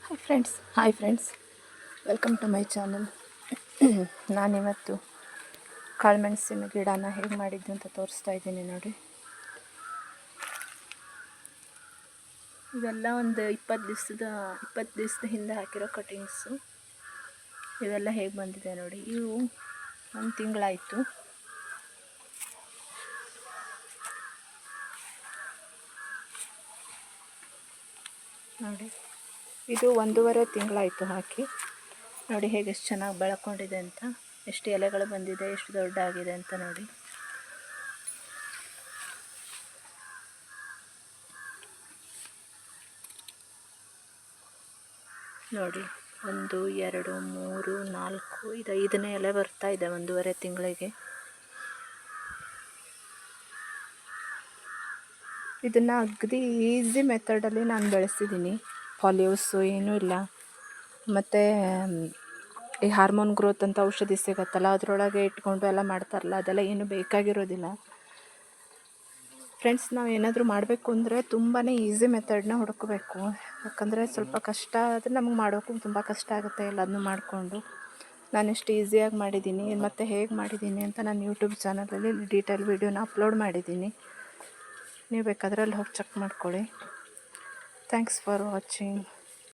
Hi friends, welcome to my channel. ನಾನಿವತ್ತು ಕಾಳುಮೆಣಸಿನ ಗಿಡನ ಹೇಗೆ ಮಾಡಿದ್ದು ಅಂತ ತೋರಿಸ್ತಾ ಇದ್ದೀನಿ ನೋಡಿ. ಇವೆಲ್ಲ ಒಂದು 20 ದಿವಸದ ಹಿಂದೆ ಹಾಕಿರೋ ಕಟಿಂಗ್ಸು. ಇವೆಲ್ಲ ಹೇಗೆ ಬಂದಿದೆ ನೋಡಿ. ಇವು 1 ತಿಂಗಳಾಯಿತು. ನೋಡಿ, ಇದು 1.5 ತಿಂಗಳಾಯಿತು ಹಾಕಿ. ನೋಡಿ ಹೇಗೆ ಎಷ್ಟು ಚೆನ್ನಾಗಿ ಬೆಳ್ಕೊಂಡಿದೆ ಅಂತ, ಎಷ್ಟು ಎಲೆಗಳು ಬಂದಿದೆ, ಎಷ್ಟು ದೊಡ್ಡಾಗಿದೆ ಅಂತ ನೋಡಿ. ನೋಡಿ 1 2 3 4 ಇದು 5ನೇ ಎಲೆ ಬರ್ತಾ ಇದೆ 1.5 ತಿಂಗಳಿಗೆ. ಇದನ್ನು ಅಗದಿ ಈಸಿ ಮೆಥಡಲ್ಲಿ ನಾನು ಬೆಳೆಸಿದ್ದೀನಿ. ಪಾಲಿಯೂಸು ಏನೂ ಇಲ್ಲ. ಮತ್ತು ಈ ಹಾರ್ಮೋನ್ ಗ್ರೋತ್ ಅಂತ ಔಷಧಿ ಸಿಗುತ್ತಲ್ಲ, ಅದರೊಳಗೆ ಇಟ್ಕೊಂಡು ಎಲ್ಲ ಮಾಡ್ತಾರಲ್ಲ, ಅದೆಲ್ಲ ಏನು ಬೇಕಾಗಿರೋದಿಲ್ಲ ಫ್ರೆಂಡ್ಸ್. ನಾವು ಏನಾದರೂ ಮಾಡಬೇಕು ಅಂದರೆ ತುಂಬಾ ಈಸಿ ಮೆಥಡನ್ನ ಹುಡುಕಬೇಕು. ಯಾಕಂದರೆ ಸ್ವಲ್ಪ ಕಷ್ಟ ಆದರೆ ನಮಗೆ ಮಾಡೋಕ್ಕೂ ತುಂಬ ಕಷ್ಟ ಆಗುತ್ತೆ ಎಲ್ಲದನ್ನೂ ಮಾಡಿಕೊಂಡು. ನಾನೆಷ್ಟು ಈಸಿಯಾಗಿ ಮಾಡಿದ್ದೀನಿ ಮತ್ತು ಹೇಗೆ ಮಾಡಿದ್ದೀನಿ ಅಂತ ನಾನು ಯೂಟ್ಯೂಬ್ ಚಾನಲಲ್ಲಿ ಡೀಟೇಲ್ ವೀಡಿಯೋನ ಅಪ್ಲೋಡ್ ಮಾಡಿದ್ದೀನಿ. ನೀವು ಬೇಕಾದರೆ ಅಲ್ಲಿ ಹೋಗಿ ಚೆಕ್ ಮಾಡ್ಕೊಳ್ಳಿ. Thanks for watching.